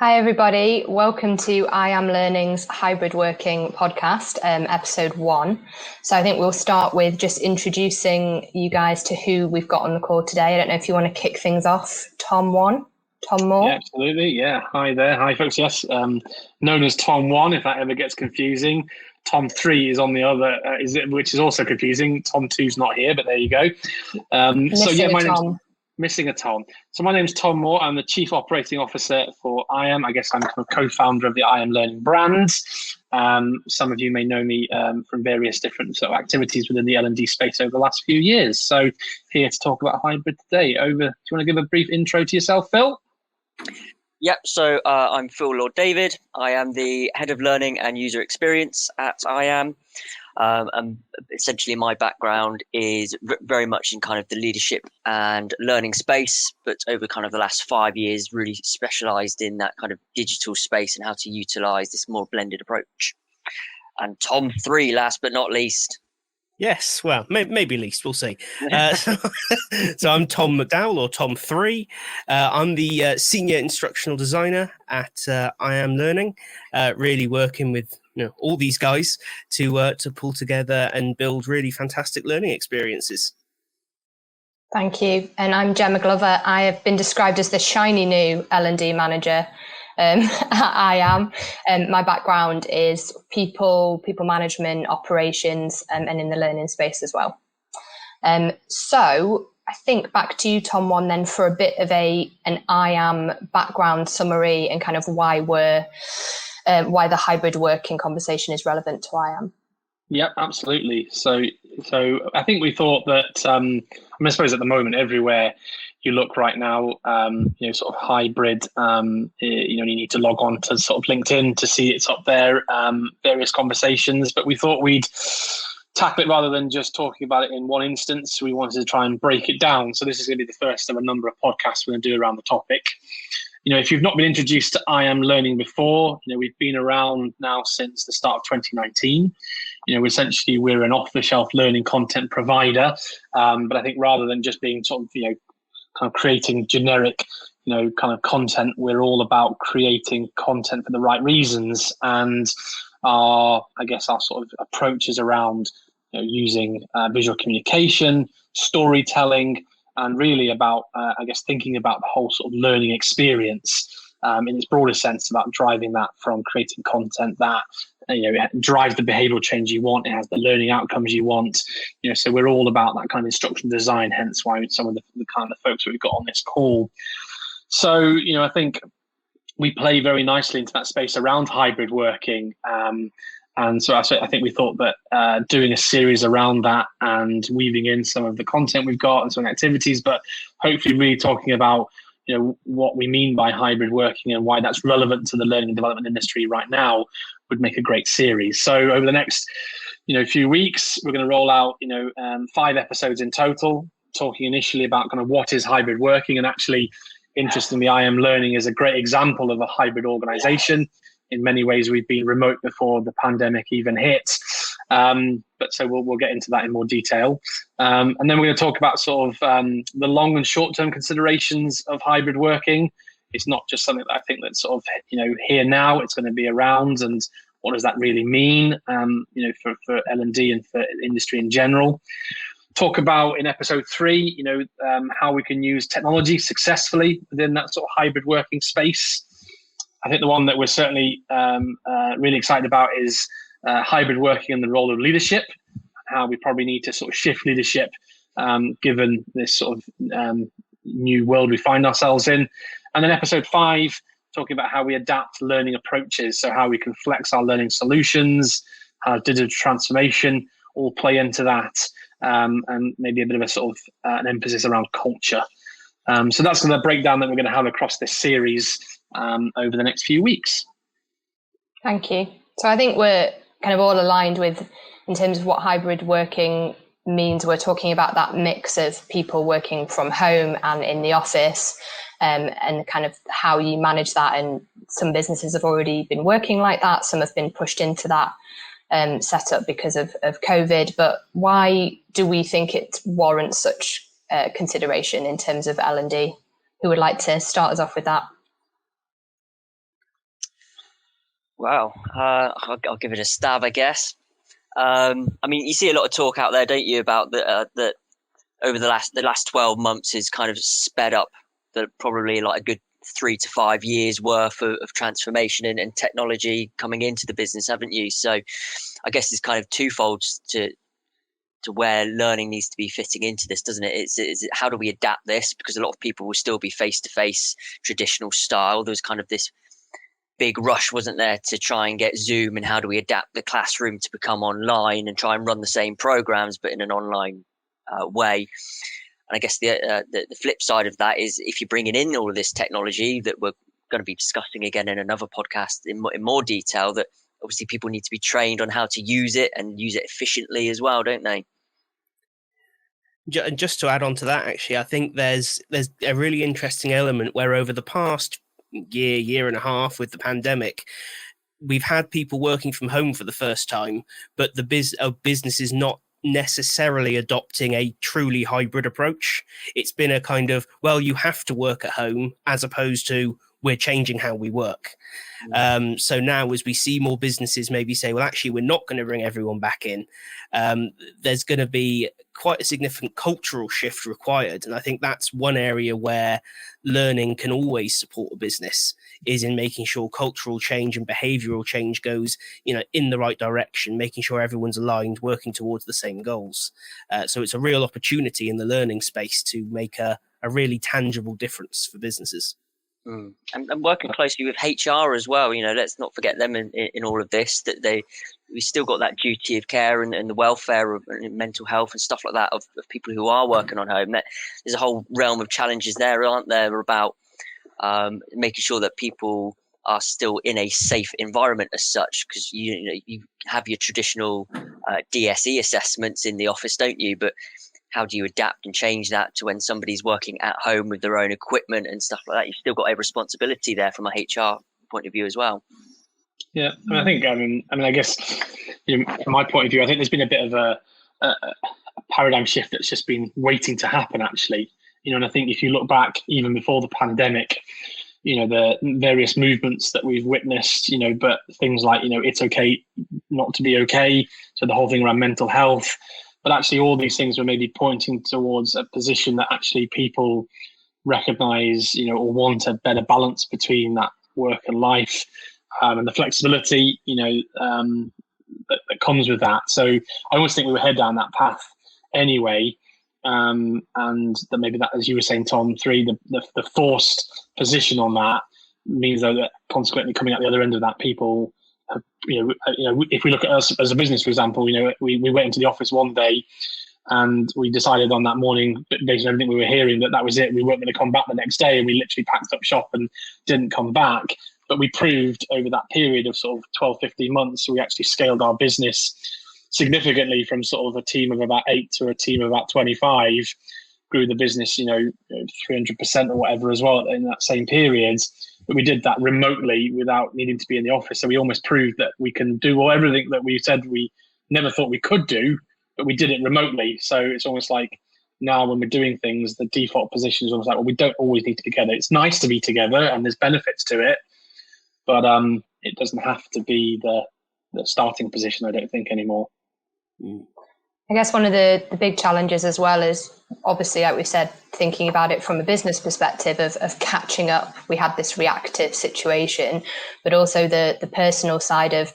Hi, everybody. Welcome to iAM Learning's Hybrid Working podcast, episode 1. So I think we'll start with just introducing you guys to who we've got on the call today. I don't know if you want to kick things off. Tom Moore. Yeah, absolutely. Yeah. Hi there. Hi, folks. Yes. Known as Tom 1, if that ever gets confusing. Tom 3 is on the other, which is also confusing. Tom 2's not here, but there you go. My name's Missing a Tom. So my name's Tom Moore. I'm the Chief Operating Officer for iAM. I guess I'm kind of co-founder of the iAM Learning brand. Some of you may know me from various different sort of activities within the L&D space over the last few years. So here to talk about hybrid today. Do you want to give a brief intro to yourself, Phill? Yep, so I'm Phill Lord-David. I am the Head of Learning and User Experience at iAM. And essentially my background is very much in kind of the leadership and learning space, but over kind of the last 5 years really specialised in that kind of digital space and how to utilise this more blended approach. And Tom 3, last but not least. Yes, well, maybe least, we'll see. So I'm Tom McDowall, or Tom 3. I'm the Senior Instructional Designer at iAM Learning, really working with all these guys to pull together and build really fantastic learning experiences. Thank you. And I'm Gemma Glover. I have been described as the shiny new L&D Manager. I am. My background is people management, operations, and in the learning space as well. So I think back to you, Tom 1, then for a bit of an iAM background summary and kind of why the hybrid working conversation is relevant to iAM. Yeah, absolutely. So I think we thought that, I suppose at the moment, everywhere you look right now, sort of hybrid, you need to log on to sort of LinkedIn to see it's up there, various conversations, but we thought we'd tackle it rather than just talking about it in one instance. We wanted to try and break it down. So this is going to be the first of a number of podcasts we're going to do around the topic. If you've not been introduced to iAM Learning before, we've been around now since the start of 2019. Essentially we're an off-the-shelf learning content provider, but I think rather than just being sort of, kind of creating generic, kind of content, we're all about creating content for the right reasons. And our sort of approaches around using visual communication, storytelling, and really about, thinking about the whole sort of learning experience in its broader sense, about driving that from creating content that drives the behavioral change you want. It has the learning outcomes you want. So we're all about that kind of instructional design. Hence why some of the kind of folks that we've got on this call. So I think we play very nicely into that space around hybrid working. And so I think we thought that doing a series around that and weaving in some of the content we've got and some activities, but hopefully really talking about what we mean by hybrid working and why that's relevant to the learning and development industry right now would make a great series. So over the next few weeks, we're going to roll out 5 episodes in total, talking initially about kind of what is hybrid working. And actually, interestingly, iAM Learning is a great example of a hybrid organization. In many ways, we've been remote before the pandemic even hit. But so we'll get into that in more detail. And then we're going to talk about sort of the long and short-term considerations of hybrid working. It's not just something that I think that's sort of, here now, it's going to be around, and what does that really mean, for L&D and for industry in general. Talk about in episode 3, how we can use technology successfully within that sort of hybrid working space. I think the one that we're certainly really excited about is hybrid working and the role of leadership, how we probably need to sort of shift leadership given this sort of new world we find ourselves in. And then episode 5, talking about how we adapt learning approaches, so how we can flex our learning solutions, how digital transformation all play into that, and maybe a bit of a sort of an emphasis around culture. So that's the breakdown that we're going to have across this series over the next few weeks. Thank you. So I think we're kind of all aligned with, in terms of what hybrid working means, we're talking about that mix of people working from home and in the office, and kind of how you manage that. And some businesses have already been working like that. Some have been pushed into that setup because of COVID. But why do we think it warrants such consideration in terms of L&D? Who would like to start us off with that? Wow, I'll give it a stab, I guess. I mean, you see a lot of talk out there, don't you, about that over the last 12 months is kind of sped up probably like a good 3 to 5 years worth of transformation and technology coming into the business, haven't you? So I guess it's kind of twofold to where learning needs to be fitting into this, doesn't it? It's how do we adapt this? Because a lot of people will still be face-to-face traditional style. There's kind of this big rush, wasn't there, to try and get Zoom, and how do we adapt the classroom to become online and try and run the same programs but in an online way. And I guess the flip side of that is, if you're bringing in all of this technology that we're going to be discussing again in another podcast in more detail, that obviously people need to be trained on how to use it and use it efficiently as well, don't they? Just to add on to that, actually, I think there's a really interesting element where over the past year and a half with the pandemic, we've had people working from home for the first time, but the business is not necessarily adopting a truly hybrid approach. It's been a kind of, well, you have to work at home, as opposed to we're changing how we work. So now, as we see more businesses maybe say, well, actually, we're not going to bring everyone back in, there's going to be quite a significant cultural shift required. And I think that's one area where learning can always support a business, is in making sure cultural change and behavioral change goes, in the right direction, making sure everyone's aligned, working towards the same goals. So it's a real opportunity in the learning space to make a really tangible difference for businesses. And working closely with HR as well, let's not forget them in all of this, that we still got that duty of care and the welfare of mental health and stuff like that of people who are working on home. There's a whole realm of challenges there, aren't there, about making sure that people are still in a safe environment as such, because you have your traditional DSE assessments in the office, don't you? But how do you adapt and change that to when somebody's working at home with their own equipment and stuff like that? You've still got a responsibility there from a HR point of view as well. Yeah, I think, I guess, from my point of view, I think there's been a bit of a paradigm shift that's just been waiting to happen, actually. And I think if you look back even before the pandemic, the various movements that we've witnessed, but things like, it's okay not to be okay. So the whole thing around mental health. But actually, all these things were maybe pointing towards a position that actually people recognize, or want a better balance between that work and life, and the flexibility, that comes with that. So I always think we were head down that path anyway. And that maybe that, as you were saying, Tom, the forced position on that means that consequently coming out the other end of that, people, if we look at us as a business, for example, we went into the office one day and we decided on that morning, based on everything we were hearing, that was it. We weren't going to come back the next day, and we literally packed up shop and didn't come back. But we proved over that period of sort of 12, 15 months, we actually scaled our business significantly from sort of a team of about 8 to a team of about 25, grew the business, 300% or whatever as well in that same period. But we did that remotely without needing to be in the office. So we almost proved that we can do everything that we said we never thought we could do, but we did it remotely. So it's almost like now when we're doing things, the default position is almost like, well, we don't always need to be together. It's nice to be together and there's benefits to it, but it doesn't have to be the starting position, I don't think, anymore. I guess one of the big challenges as well is, obviously, like we said, thinking about it from a business perspective of catching up. We had this reactive situation, but also the personal side of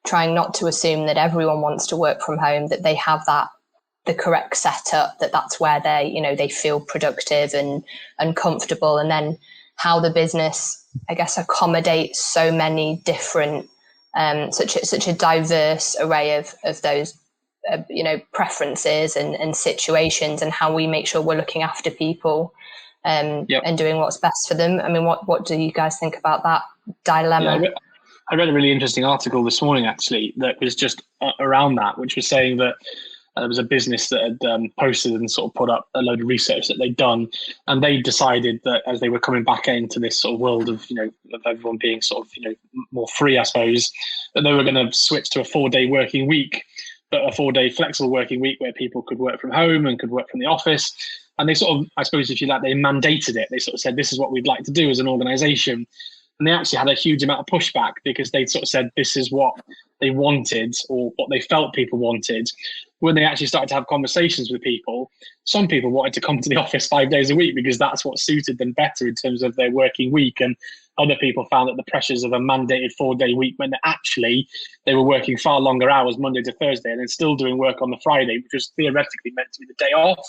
trying not to assume that everyone wants to work from home, that they have the correct setup, that's where they feel productive and comfortable. And then how the business, I guess, accommodates so many different, such a diverse array of those preferences and situations, and how we make sure we're looking after people and doing what's best for them. I mean, what do you guys think about that dilemma? Yeah, I read a really interesting article this morning, actually, that was just around that, which was saying that there was a business that had posted and sort of put up a load of research that they'd done, and they decided that as they were coming back into this sort of world of of everyone being sort of more free, I suppose, that they were going to switch to a 4-day working week, but a 4-day flexible working week where people could work from home and could work from the office. And they sort of, I suppose, if you like, they mandated it. They sort of said, this is what we'd like to do as an organization. And they actually had a huge amount of pushback because they sort of said this is what they wanted or what they felt people wanted. When they actually started to have conversations with people, some people wanted to come to the office 5 days a week because that's what suited them better in terms of their working week. And other people found that the pressures of a mandated 4-day week meant that actually they were working far longer hours Monday to Thursday and then still doing work on the Friday, which was theoretically meant to be the day off.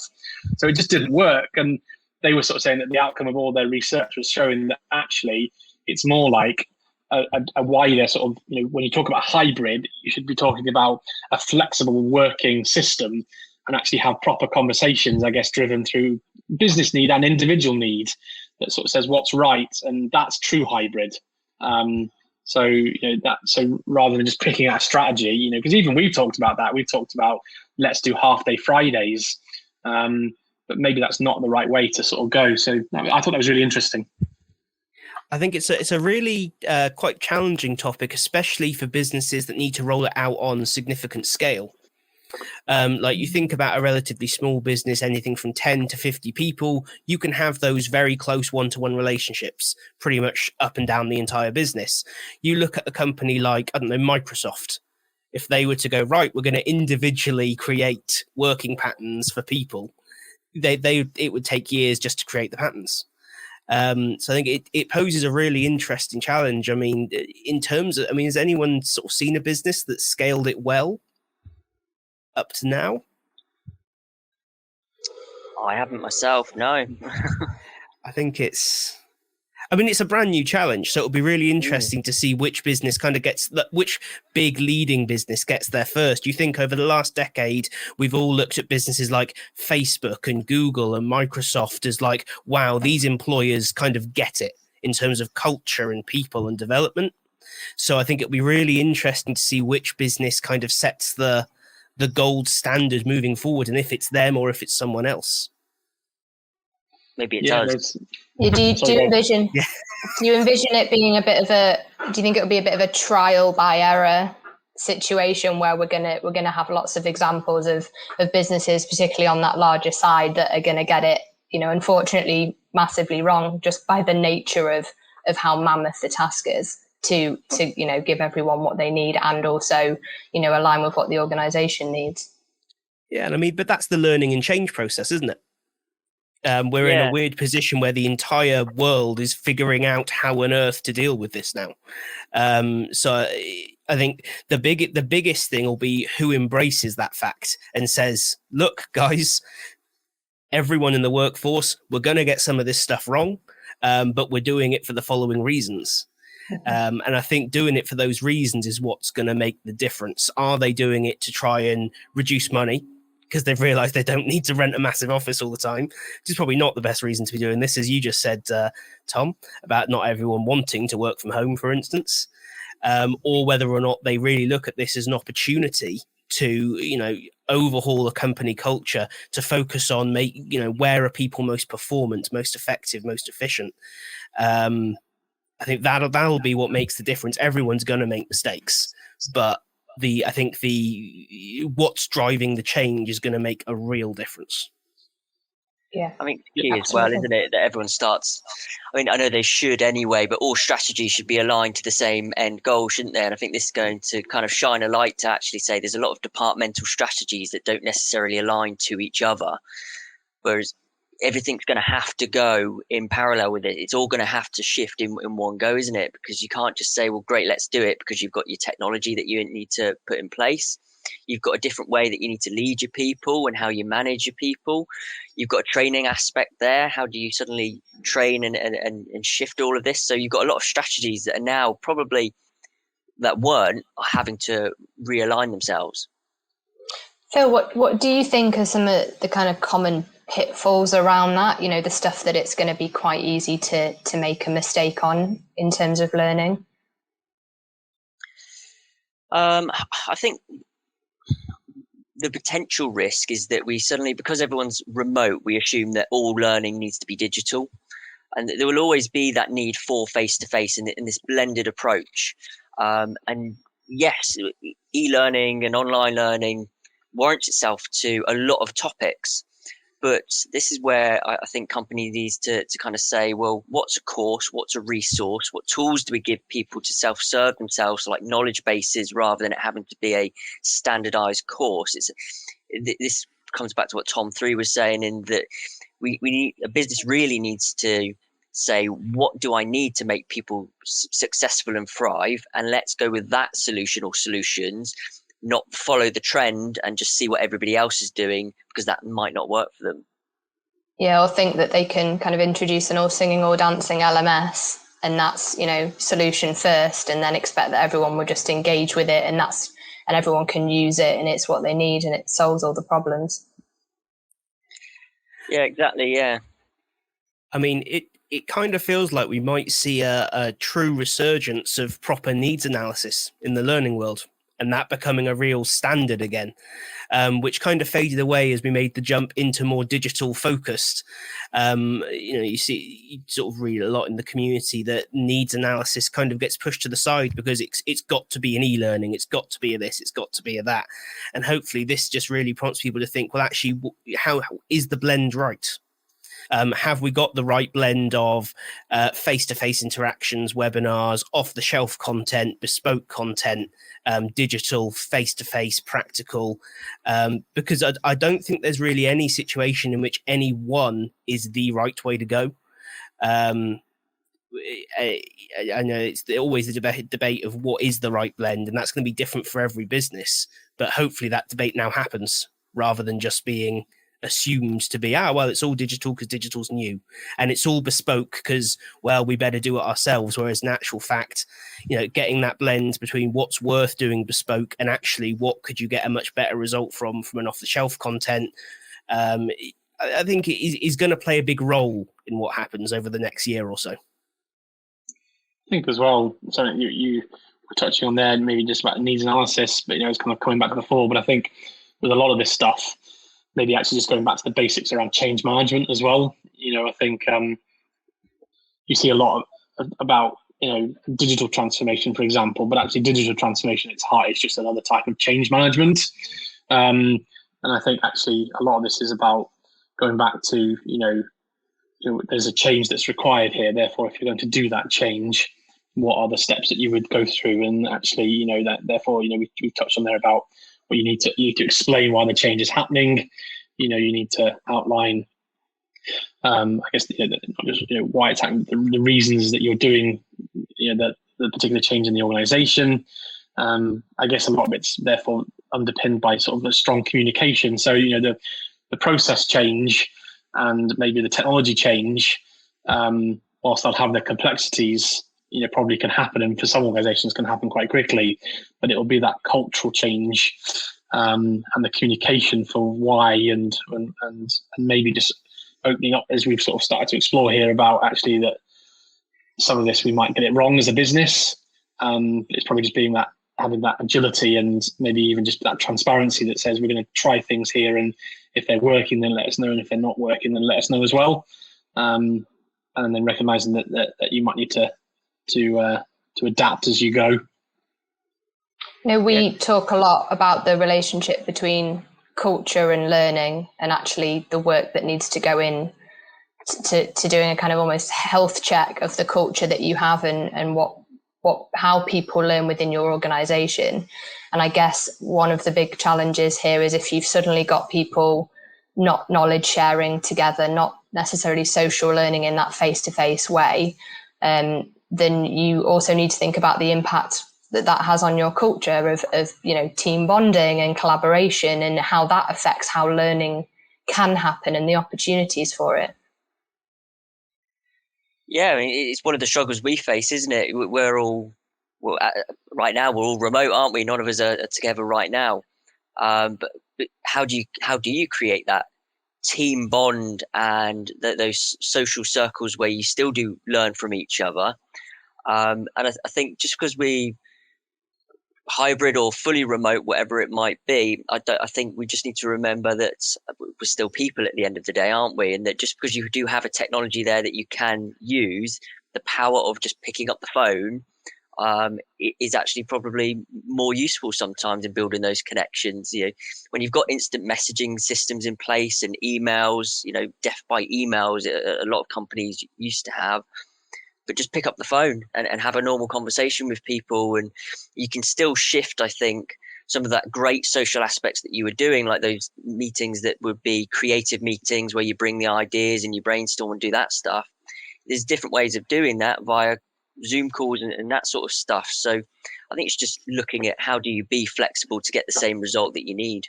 So it just didn't work. And they were sort of saying that the outcome of all their research was showing that actually it's more like a wider sort of, when you talk about hybrid, you should be talking about a flexible working system and actually have proper conversations, I guess, driven through business need and individual need that sort of says what's right. And that's true hybrid. So rather than just picking out a strategy, because even we've talked about that. We've talked about let's do half-day Fridays, but maybe that's not the right way to sort of go. So I thought that was really interesting. I think it's a really quite challenging topic, especially for businesses that need to roll it out on significant scale. Like you think about a relatively small business, anything from 10 to 50 people, you can have those very close one-to-one relationships pretty much up and down the entire business. You look at a company like, I don't know, Microsoft. If they were to go, right, we're going to individually create working patterns for people, it would take years just to create the patterns. So I think it poses a really interesting challenge. I mean, in terms of, has anyone sort of seen a business that scaled it well up to now? I haven't myself, no. I think it's a brand new challenge. So it'll be really interesting to see which business kind of which big leading business gets there first. You think over the last decade, we've all looked at businesses like Facebook and Google and Microsoft as like, wow, these employers kind of get it in terms of culture and people and development. So I think it'll be really interesting to see which business kind of sets the gold standard moving forward and if it's them or if it's someone else. Maybe it does. Do you envision it being do you think it'll be a bit of a trial by error situation where we're gonna have lots of examples of businesses, particularly on that larger side, that are gonna get it, unfortunately massively wrong just by the nature of how mammoth the task is to give everyone what they need and also, align with what the organization needs. Yeah, and but that's the learning and change process, isn't it? We're in a weird position where the entire world is figuring out how on earth to deal with this now. So I think the biggest thing will be who embraces that fact and says, look, guys, everyone in the workforce, we're going to get some of this stuff wrong, but we're doing it for the following reasons. And I think doing it for those reasons is what's going to make the difference. Are they doing it to try and reduce money because they've realized they don't need to rent a massive office all the time, which is probably not the best reason to be doing this, as you just said, Tom, about not everyone wanting to work from home, for instance, or whether or not they really look at this as an opportunity to, overhaul a company culture, to focus on where are people most performant, most effective, most efficient. I think that'll be what makes the difference. Everyone's going to make mistakes, but I think what's driving the change is going to make a real difference. Yeah, I think key as well, isn't it, that everyone starts. I know they should anyway, but all strategies should be aligned to the same end goal, shouldn't they? And I think this is going to kind of shine a light to actually say there's a lot of departmental strategies that don't necessarily align to each other, whereas everything's going to have to go in parallel with it. It's all going to have to shift in one go, isn't it? Because you can't just say, well, great, let's do it, because you've got your technology that you need to put in place. You've got a different way that you need to lead your people and how you manage your people. You've got a training aspect there. How do you suddenly train and shift all of this? So you've got a lot of strategies that are now probably that weren't having to realign themselves. Phil, what do you think are some of the kind of common pitfalls around that? The stuff that it's going to be quite easy to make a mistake on in terms of learning. I think the potential risk is that we suddenly, because everyone's remote, we assume that all learning needs to be digital, and there will always be that need for face-to-face in this blended approach. And yes, e-learning and online learning warrants itself to a lot of topics, But this is where I think company needs to kind of say, well, what's a course? What's a resource? What tools do we give people to self-serve themselves, like knowledge bases, rather than it having to be a standardized course? This comes back to what Tom 3 was saying, in that we need, a business really needs to say, what do I need to make people successful and thrive? And let's go with that solution or solutions, not follow the trend and just see what everybody else is doing, because that might not work for them. Yeah, or think that they can kind of introduce an all singing, all dancing LMS, and that's, solution first, and then expect that everyone will just engage with it, and everyone can use it, and it's what they need, and it solves all the problems. Yeah, exactly. Yeah. I mean, it kind of feels like we might see a true resurgence of proper needs analysis in the learning world, and that becoming a real standard again, which kind of faded away as we made the jump into more digital focused. You sort of read a lot in the community that needs analysis kind of gets pushed to the side because it's got to be an e-learning, it's got to be a this, it's got to be a that. And hopefully this just really prompts people to think, well, actually, how is the blend right? Have we got the right blend of face-to-face interactions, webinars, off-the-shelf content, bespoke content, digital, face-to-face, practical? Because I don't think there's really any situation in which any one is the right way to go. I know it's always the debate of what is the right blend, and that's going to be different for every business. But hopefully that debate now happens rather than just being assumed to be, well, it's all digital because digital's new, and it's all bespoke because, well, we better do it ourselves. Whereas in actual fact, getting that blend between what's worth doing bespoke and actually what could you get a much better result from an off-the-shelf content, I think is going to play a big role in what happens over the next year or so. I think as well, something you were touching on there, maybe just about needs analysis, but it's kind of coming back to the fore. But I think with a lot of this stuff, maybe actually just going back to the basics around change management as well. I think you see a lot about digital transformation, for example, but actually digital transformation at its heart is just another type of change management. And I think actually a lot of this is about going back to there's a change that's required here. Therefore, if you're going to do that change, what are the steps that you would go through? And actually, that therefore, we've touched on there about what you need to explain why the change is happening. You need to outline, I guess, why it's happening, the reasons that you're doing, the particular change in the organisation. I guess a lot of it's therefore underpinned by sort of a strong communication. So the process change and maybe the technology change, whilst they'll have their complexities, probably can happen, and for some organisations can happen quite quickly. But it will be that cultural change and the communication for why, and maybe just opening up, as we've sort of started to explore here, about actually that some of this we might get it wrong as a business. It's probably just being that, having that agility and maybe even just that transparency that says we're going to try things here, and if they're working, then let us know, and if they're not working, then let us know as well. And then recognizing that you might need to adapt as you go. We talk a lot about the relationship between culture and learning, and actually the work that needs to go in to doing a kind of almost health check of the culture that you have and how people learn within your organization. And I guess one of the big challenges here is if you've suddenly got people not knowledge sharing together, not necessarily social learning in that face-to-face way, then you also need to think about the impact that has on your culture of team bonding and collaboration, and how that affects how learning can happen and the opportunities for it. Yeah, I mean, it's one of the struggles we face, isn't it? Right now we're all remote, aren't we? None of us are together right now. But how do you create that team bond and those social circles where you still do learn from each other? And I think just because we hybrid or fully remote, whatever it might be, I think we just need to remember that we're still people at the end of the day, aren't we? And that just because you do have a technology there that you can use, the power of just picking up the phone is actually probably more useful sometimes in building those connections. When you've got instant messaging systems in place and emails, death by emails, a lot of companies used to have, but just pick up the phone and have a normal conversation with people, and you can still shift, I think, some of that great social aspects that you were doing, like those meetings that would be creative meetings where you bring the ideas and you brainstorm and do that stuff. There's different ways of doing that via Zoom calls and that sort of stuff. So I think it's just looking at how do you be flexible to get the same result that you need.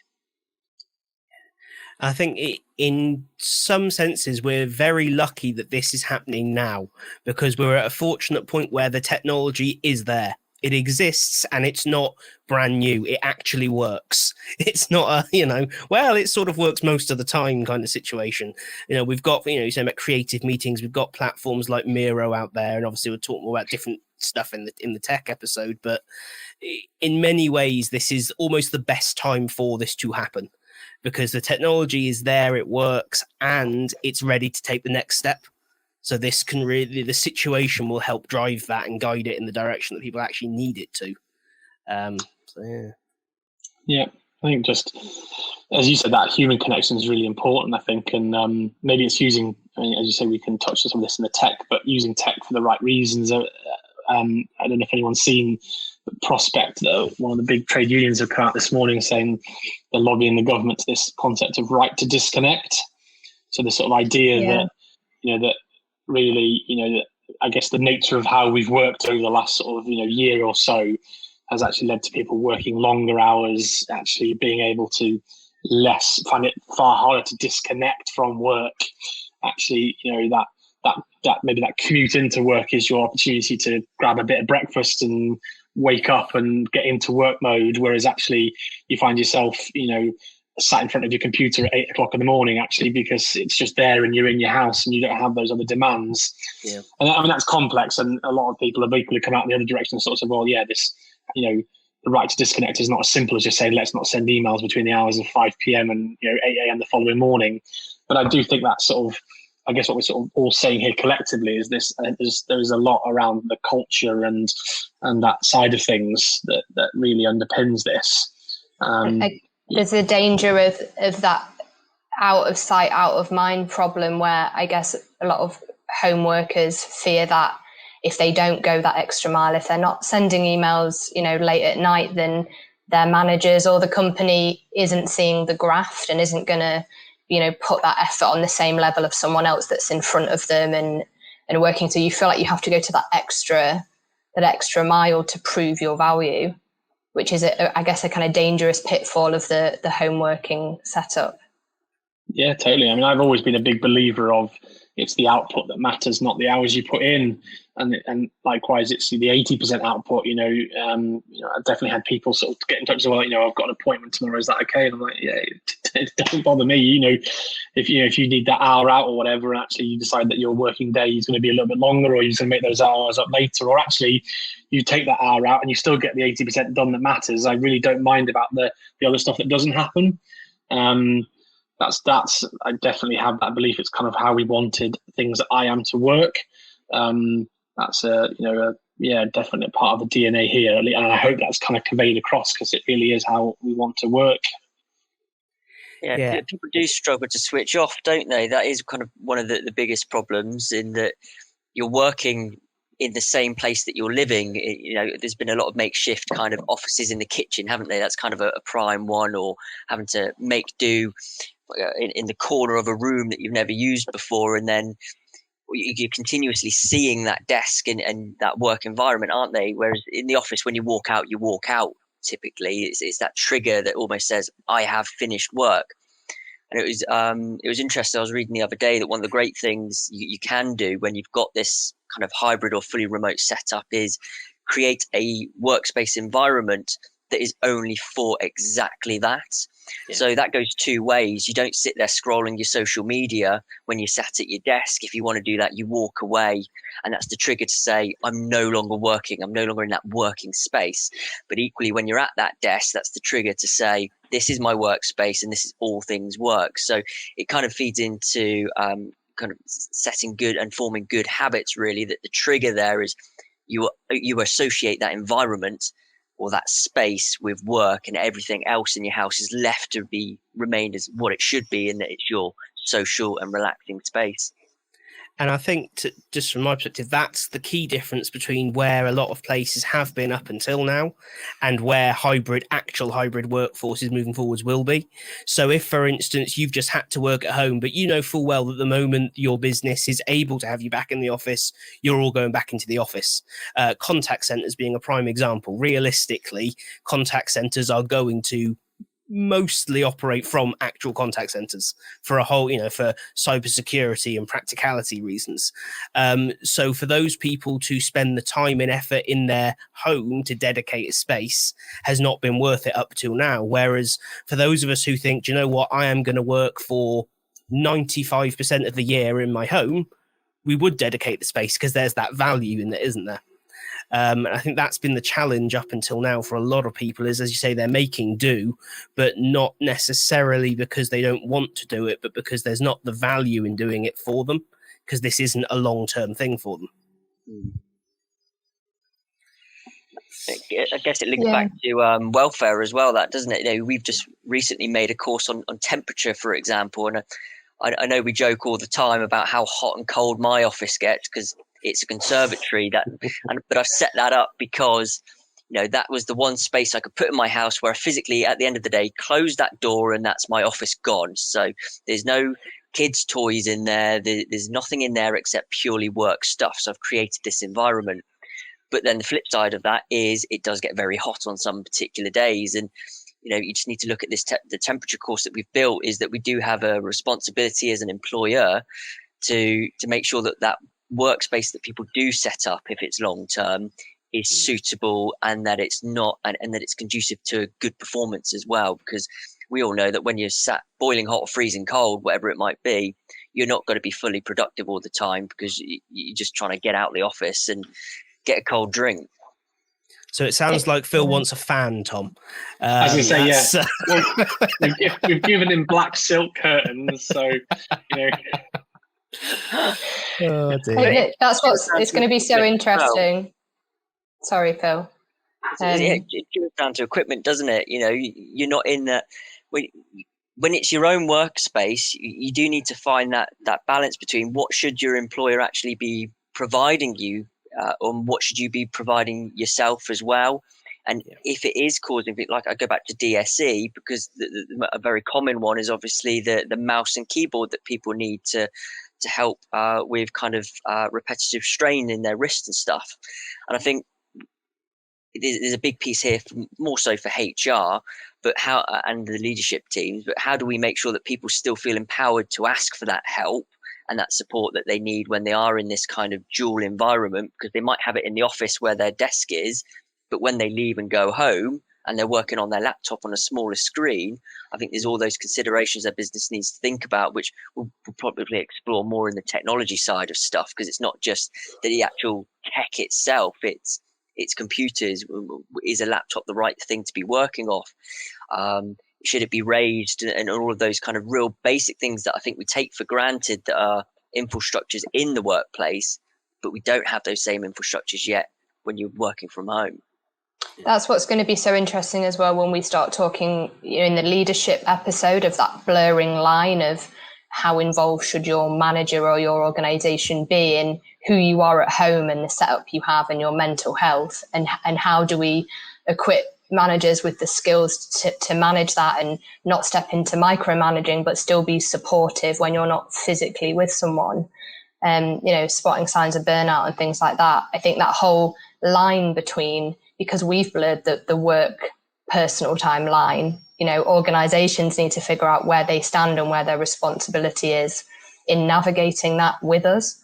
I think in some senses, we're very lucky that this is happening now, because we're at a fortunate point where the technology is there. It exists and it's not brand new. It actually works. It's not it sort of works most of the time kind of situation. We've got, you're saying about creative meetings, we've got platforms like Miro out there, and obviously we'll talk more about different stuff in the tech episode, but in many ways, this is almost the best time for this to happen, because the technology is there, it works, and it's ready to take the next step. So this can really, the situation will help drive that and guide it in the direction that people actually need it to. Yeah, I think just, as you said, that human connection is really important, I think. And maybe it's using, as you say, we can touch on some of this in the tech, but using tech for the right reasons. I don't know if anyone's seen the Prospect, one of the big trade unions have come out this morning saying they're lobbying the government to this concept of right to disconnect. So the sort of idea that, that really, that I guess the nature of how we've worked over the last sort of, year or so has actually led to people working longer hours, actually being able to find it far harder to disconnect from work. Actually, that maybe that commute into work is your opportunity to grab a bit of breakfast and wake up and get into work mode. Whereas actually you find yourself, sat in front of your computer at 8 o'clock in the morning, actually, because it's just there and you're in your house and you don't have those other demands. Yeah. And I mean, that's complex. And a lot of people have equally come out in the other direction and sort of said, well, yeah, this, the right to disconnect is not as simple as just saying, let's not send emails between the hours of 5 p.m. and 8 a.m. the following morning. But I do think that sort of, I guess what we're sort of all saying here collectively is this: there is a lot around the culture and that side of things that really underpins this. There's a danger of that out of sight, out of mind problem, where I guess a lot of home workers fear that if they don't go that extra mile, if they're not sending emails, late at night, then their managers or the company isn't seeing the graft and isn't going to, put that effort on the same level of someone else that's in front of them and working. So you feel like you have to go to that extra mile to prove your value, which is, I guess, a kind of dangerous pitfall of the home working setup. Yeah, totally. I mean, I've always been a big believer of it's the output that matters, not the hours you put in. And likewise, it's the 80% output. I've definitely had people sort of get in touch as well. I've got an appointment tomorrow. Is that okay? And I'm like, yeah, it doesn't bother me. If you need that hour out or whatever, and actually you decide that your working day is going to be a little bit longer, or you're just going to make those hours up later, or actually you take that hour out and you still get the 80% done that matters. I really don't mind about the other stuff that doesn't happen. That's I definitely have that belief. It's kind of how we wanted things at iAM to work. That's definitely a part of the DNA here, and I hope that's kind of conveyed across, because it really is how we want to work. Yeah, people do struggle to switch off, don't they? That is kind of one of the biggest problems, in that you're working in the same place that you're living. There's been a lot of makeshift kind of offices in the kitchen, haven't they? That's kind of a prime one, or having to make do in the corner of a room that you've never used before, and then you're continuously seeing that desk and that work environment, aren't they? Whereas in the office, when you walk out, typically it's that trigger that almost says, I have finished work. And it was interesting. I was reading the other day that one of the great things you can do when you've got this kind of hybrid or fully remote setup is create a workspace environment that is only for exactly that. Yeah. So that goes two ways. You don't sit there scrolling your social media when you're sat at your desk. If you want to do that, you walk away. And that's the trigger to say, I'm no longer working. I'm no longer in that working space. But equally, when you're at that desk, that's the trigger to say, this is my workspace and this is all things work. So it kind of feeds into kind of setting good and forming good habits, really, that the trigger there is, you associate that environment or that space with work, and everything else in your house is left to be remained as what it should be, and that it's your social and relaxing space. And I think, just from my perspective, that's the key difference between where a lot of places have been up until now and where actual hybrid workforces moving forwards will be. So if, for instance, you've just had to work at home, but you know full well that the moment your business is able to have you back in the office, you're all going back into the office. Contact centers being a prime example. Realistically, contact centers are going to mostly operate from actual contact centers for a whole, for cybersecurity and practicality reasons. So for those people to spend the time and effort in their home to dedicate a space has not been worth it up till now. Whereas for those of us who think, do you know what, I am going to work for 95% of the year in my home, we would dedicate the space because there's that value in it, isn't there? I think that's been the challenge up until now for a lot of people is, as you say, they're making do, but not necessarily because they don't want to do it, but because there's not the value in doing it for them, because this isn't a long-term thing for them. I guess it links back to welfare as well, that, doesn't it? We've just recently made a course on temperature, for example, and I know we joke all the time about how hot and cold my office gets because it's a conservatory. But I've set that up because that was the one space I could put in my house where I physically, at the end of the day, close that door and that's my office gone. So there's no kids' toys in there. There's nothing in there except purely work stuff. So I've created this environment. But then the flip side of that is it does get very hot on some particular days, and you just need to look at this. The temperature course that we've built is that we do have a responsibility as an employer to make sure that workspace that people do set up, if it's long term, is suitable and that it's not and that it's conducive to good performance as well. Because we all know that when you're sat boiling hot or freezing cold, whatever it might be, you're not going to be fully productive all the time because you're just trying to get out of the office and get a cold drink. So it sounds like Phill wants a fan, Tom. As I say, yeah. Well, we've given him black silk curtains, so Oh, dear. That's it's going to be so interesting. Sorry, Phill. It comes down to equipment, doesn't it? You're not in that when it's your own workspace. You do need to find that balance between what should your employer actually be providing you, and what should you be providing yourself as well. And if it is causing, like I go back to DSE, because a very common one is obviously the mouse and keyboard that people need to help with kind of repetitive strain in their wrists and stuff. And I think there's a big piece here, more so for HR, and the leadership teams. But how do we make sure that people still feel empowered to ask for that help and that support that they need when they are in this kind of dual environment? Because they might have it in the office where their desk is, but when they leave and go home and they're working on their laptop on a smaller screen, I think there's all those considerations that business needs to think about, which we'll probably explore more in the technology side of stuff, because it's not just the actual tech itself, it's computers. Is a laptop the right thing to be working off? Should it be raised? And all of those kind of real basic things that I think we take for granted that are infrastructures in the workplace, but we don't have those same infrastructures yet when you're working from home. That's what's going to be so interesting as well when we start talking in the leadership episode of that blurring line of how involved should your manager or your organization be in who you are at home and the setup you have and your mental health, and how do we equip managers with the skills to manage that and not step into micromanaging but still be supportive when you're not physically with someone, spotting signs of burnout and things like that. I think that whole line between, because we've blurred the work personal time line, organizations need to figure out where they stand and where their responsibility is in navigating that with us.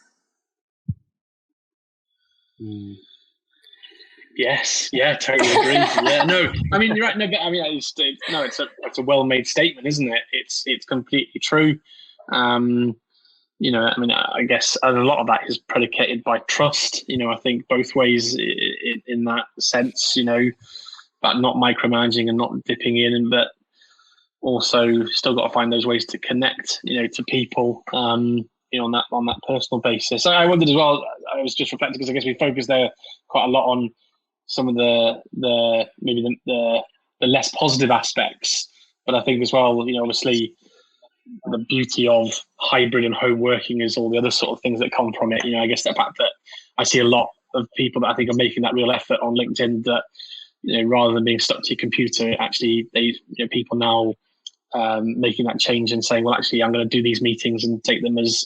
Yes, yeah, totally agree. Yeah, no, I mean, you're right. No, but I mean, it's a well-made statement, isn't it? It's completely true. I mean, I guess a lot of that is predicated by trust. I think both ways in that sense. About not micromanaging and not dipping in, but also still got to find those ways to connect. To people. on that personal basis. I wondered as well. I was just reflecting because I guess we focused there quite a lot on some of the maybe the less positive aspects, but I think as well, obviously the beauty of hybrid and home working is all the other sort of things that come from it. I guess the fact that I see a lot of people that I think are making that real effort on LinkedIn that, rather than being stuck to your computer, actually people now making that change and saying, well, actually, I'm going to do these meetings and take them as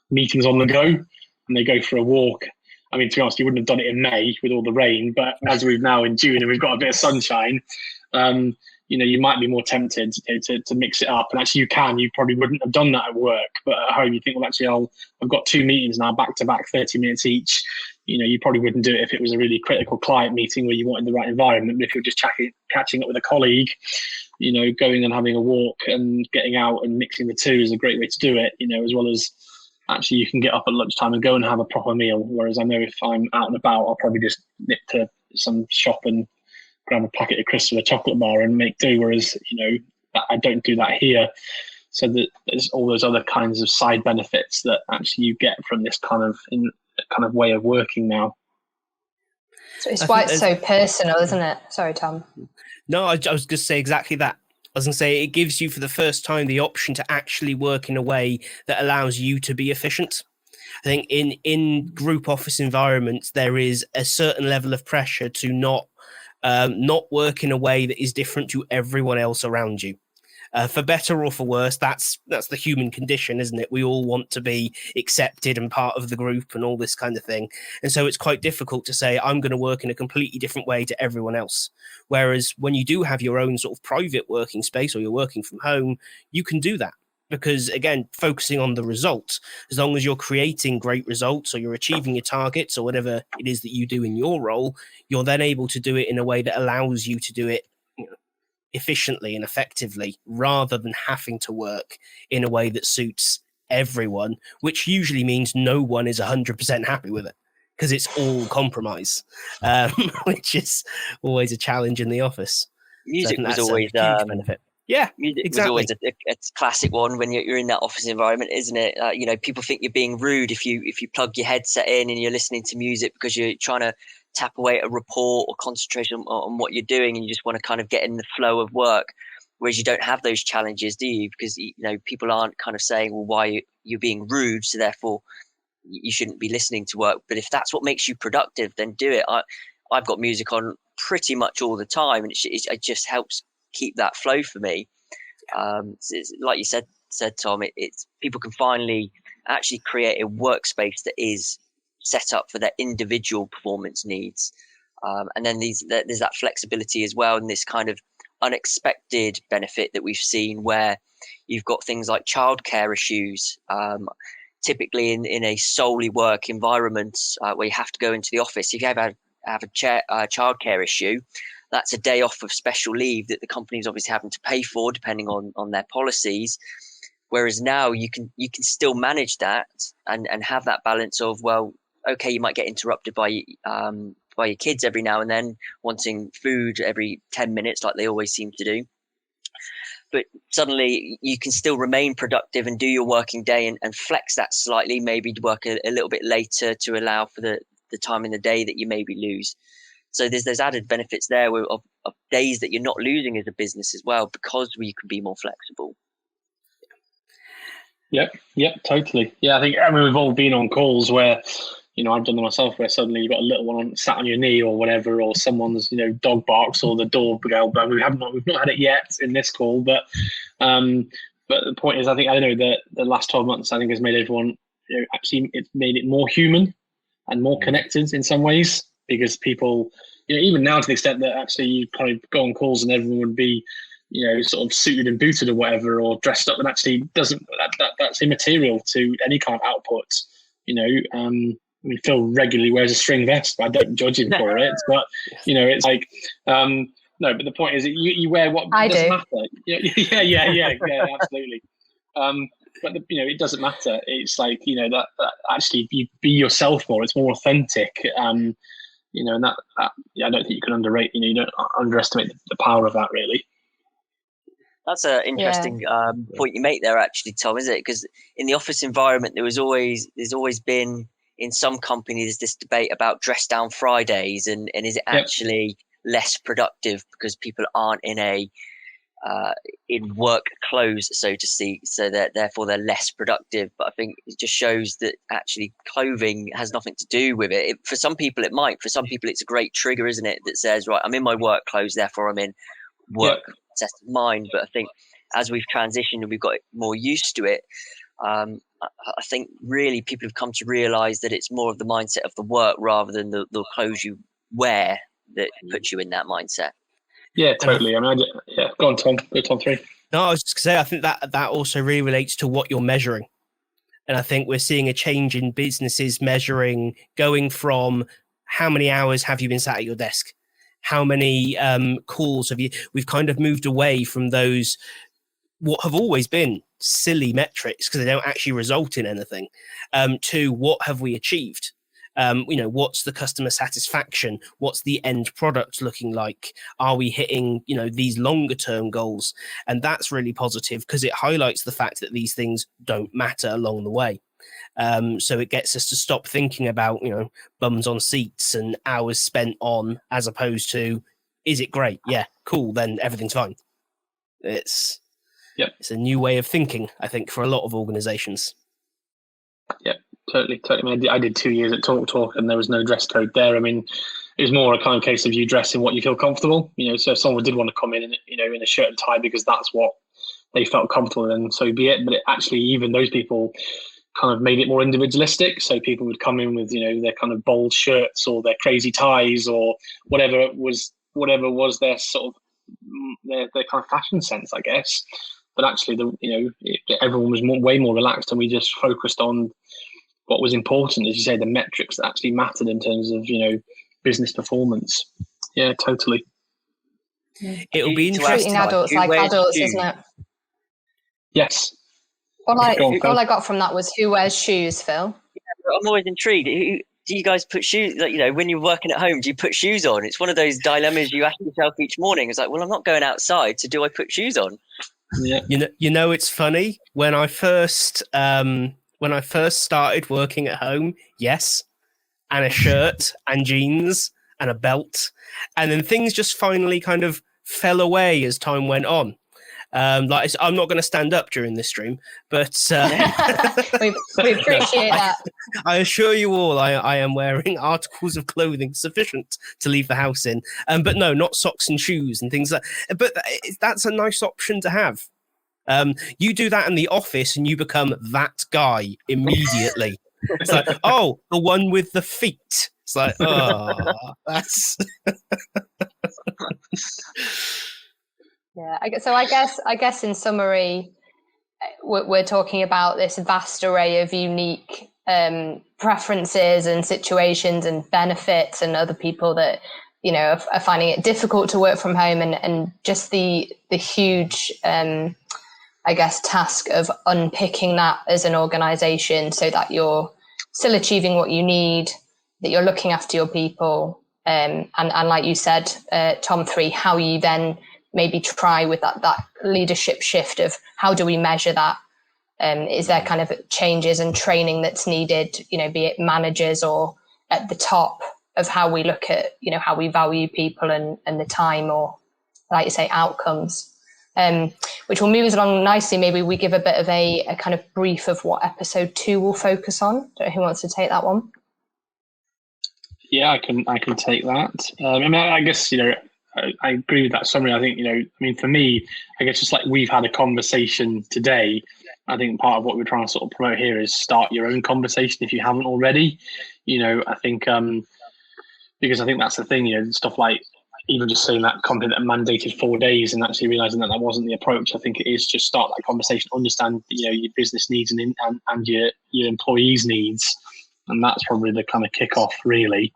meetings on the go, and they go for a walk. I mean, to be honest, you wouldn't have done it in May with all the rain, but as we've now in June and we've got a bit of sunshine, you might be more tempted to mix it up. And actually, you probably wouldn't have done that at work, but at home you think, well, actually, I've got 2 meetings now, back to back, 30 minutes each. You probably wouldn't do it if it was a really critical client meeting where you wanted the right environment. But if you're just catching up with a colleague, going and having a walk and getting out and mixing the two is a great way to do it. As well as actually you can get up at lunchtime and go and have a proper meal. Whereas I know if I'm out and about, I'll probably just nip to some shop and grab a packet of crisps or a chocolate bar and make do. Whereas, I don't do that here. So that there's all those other kinds of side benefits that actually you get from this kind of way of working now. So it's why it's so personal, isn't it? Sorry, Tom. No, I was going to say exactly that. I was going to say it gives you for the first time the option to actually work in a way that allows you to be efficient. I think in group office environments, there is a certain level of pressure to not work in a way that is different to everyone else around you. For better or for worse, that's the human condition, isn't it? We all want to be accepted and part of the group and all this kind of thing. And so it's quite difficult to say, I'm going to work in a completely different way to everyone else. Whereas when you do have your own sort of private working space or you're working from home, you can do that. Because again, focusing on the results, as long as you're creating great results or you're achieving your targets or whatever it is that you do in your role, you're then able to do it in a way that allows you to do it efficiently and effectively, rather than having to work in a way that suits everyone, which usually means no one is 100% happy with it because it's all compromise, which is always a challenge in the office. Music so was always a huge benefit. Yeah, music exactly. was always a classic one when you're in that office environment, isn't it? People think you're being rude if you plug your headset in and you're listening to music because you're trying to tap away at a report or concentration on what you're doing, and you just want to kind of get in the flow of work. Whereas you don't have those challenges, do you? Because people aren't kind of saying, well, why you're being rude, so therefore you shouldn't be listening to work. But if that's what makes you productive, then do it. I've got music on pretty much all the time, and it just helps keep that flow for me. It's, like you said Tom, it's people can finally actually create a workspace that is set up for their individual performance needs, and then there's that flexibility as well, and this kind of unexpected benefit that we've seen where you've got things like childcare issues. Typically in a solely work environment where you have to go into the office, if you have a childcare issue, that's a day off of special leave that the company is obviously having to pay for depending on their policies. Whereas now you can still manage that and have that balance of, well, okay, you might get interrupted by your kids every now and then wanting food every 10 minutes like they always seem to do. But suddenly you can still remain productive and do your working day and flex that slightly, maybe work a little bit later to allow for the time in the day that you maybe lose. So there's added benefits there of days that you're not losing as a business as well, because we can be more flexible. Yep, totally. Yeah, I mean we've all been on calls where, I've done them myself, where suddenly you've got a little one sat on your knee or whatever, or someone's, dog barks or the doorbell, but we've not had it yet in this call. But the point is, I know that the last 12 months, I think, has made everyone, actually it's made it more human and more connected in some ways, because people, even now to the extent that actually you kind of go on calls and everyone would be, sort of suited and booted or whatever, or dressed up, and actually that's immaterial to any kind of output. I mean, Phil regularly wears a string vest, but I don't judge him for it. But it's like, no. But the point is, you wear what doesn't matter. Yeah, absolutely. But it doesn't matter. It's like that actually you be yourself more. It's more authentic. And that I don't think you can underrate. You don't underestimate the power of that, really. That's an interesting point you make there, actually, Tom, is it? Because in the office environment, there's always been, in some companies, this debate about dress down Fridays, and is it actually less productive because people aren't in work clothes, so to speak, so that therefore they're less productive. But I think it just shows that actually clothing has nothing to do with it. For some people it might. For some people it's a great trigger, isn't it, that says, right, I'm in my work clothes, therefore I'm in work set of mind. But I think as we've transitioned and we've got more used to it, I think really people have come to realize that it's more of the mindset of the work rather than the clothes you wear that puts you in that mindset. Yeah, totally. I mean, go on, Tom. Go Tom 3. No, I was just going to say, I think that also really relates to what you're measuring. And I think we're seeing a change in businesses measuring, going from how many hours have you been sat at your desk? How many calls have you? We've kind of moved away from those, what have always been silly metrics because they don't actually result in anything, to what have we achieved? What's the customer satisfaction? What's the end product looking like? Are we hitting, these longer term goals? And that's really positive because it highlights the fact that these things don't matter along the way. So it gets us to stop thinking about, bums on seats and hours spent on, as opposed to, is it great? Yeah, cool. Then everything's fine. It's a new way of thinking, I think, for a lot of organizations. Yeah, totally. I mean, I did 2 years at Talk, and there was no dress code there. I mean, it was more a kind of case of you dress in what you feel comfortable. So if someone did want to come in, in a shirt and tie because that's what they felt comfortable in, so be it. But actually, even those people kind of made it more individualistic. So people would come in with, their kind of bold shirts or their crazy ties or whatever was their sort of their kind of fashion sense, I guess. But actually, everyone was way more relaxed, and we just focused on what was important, as you say, the metrics that actually mattered in terms of, business performance. Yeah, totally. It'll be interesting. Treating adults like adults, isn't it? Yes. All I got from that was who wears shoes, Phil? Yeah, I'm always intrigued. Do you guys put shoes, when you're working at home, do you put shoes on? It's one of those dilemmas you ask yourself each morning. It's like, well, I'm not going outside, so do I put shoes on? Yeah. It's funny when I first started working at home, yes, and a shirt and jeans and a belt, and then things just finally kind of fell away as time went on. I'm not going to stand up during this stream, but we appreciate that. I assure you all, I am wearing articles of clothing sufficient to leave the house in, but no, not socks and shoes and things like. But that's a nice option to have. You do that in the office, and you become that guy immediately. It's like, oh, the one with the feet. It's like, oh, that's. Yeah, I guess in summary, we're talking about this vast array of unique preferences and situations and benefits, and other people that are finding it difficult to work from home, and just the huge task of unpicking that as an organization so that you're still achieving what you need, that you're looking after your people, and like you said, Tom 3, how you then maybe try with that leadership shift of how do we measure that? Is there kind of changes and training that's needed, be it managers or at the top of how we look at, how we value people and the time, or like you say, outcomes, which will move us along nicely. Maybe we give a bit of a kind of brief of what episode 2 will focus on. Don't know who wants to take that one. Yeah, I can take that. I guess, I agree with that summary. I think, for me, I guess just like we've had a conversation today, I think part of what we're trying to sort of promote here is start your own conversation if you haven't already. I think, because I think that's the thing, stuff like even just saying that company that mandated 4 days and actually realizing that wasn't the approach. I think it is just start that conversation, understand, your business needs and your employees' needs. And that's probably the kind of kickoff, really.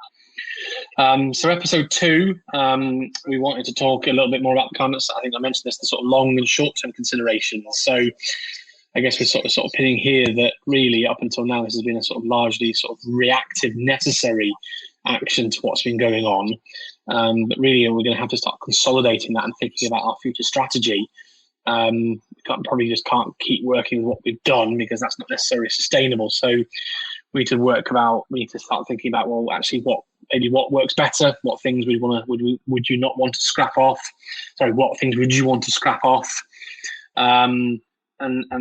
So episode 2, we wanted to talk a little bit more about kind of, I think I mentioned this, the sort of long and short term considerations. So I guess we're sort of pinning here that really up until now, this has been a sort of largely sort of reactive, necessary action to what's been going on. But really, we're going to have to start consolidating that and thinking about our future strategy Probably just can't keep working with what we've done because that's not necessarily sustainable. So we need to start thinking about, well, actually what works better, what things would you not want to scrap off? Sorry, what things would you want to scrap off? And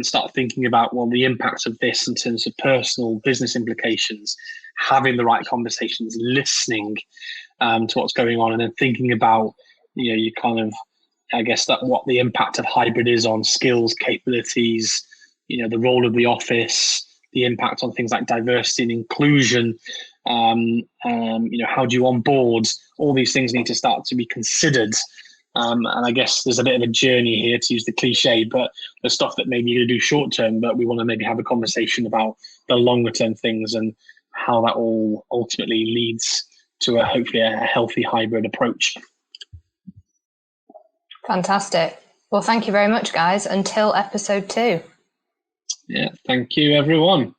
start thinking about, well, the impacts of this in terms of personal business implications, having the right conversations, listening to what's going on, and then thinking about, you kind of, I guess, that what the impact of hybrid is on skills, capabilities, the role of the office, the impact on things like diversity and inclusion. How do you onboard? All these things need to start to be considered. And I guess there's a bit of a journey here, to use the cliche, but the stuff that maybe you're going to do short term, but we want to maybe have a conversation about the longer term things and how that all ultimately leads to hopefully a healthy hybrid approach. Fantastic. Well, thank you very much, guys. Until episode 2. Yeah, thank you, everyone.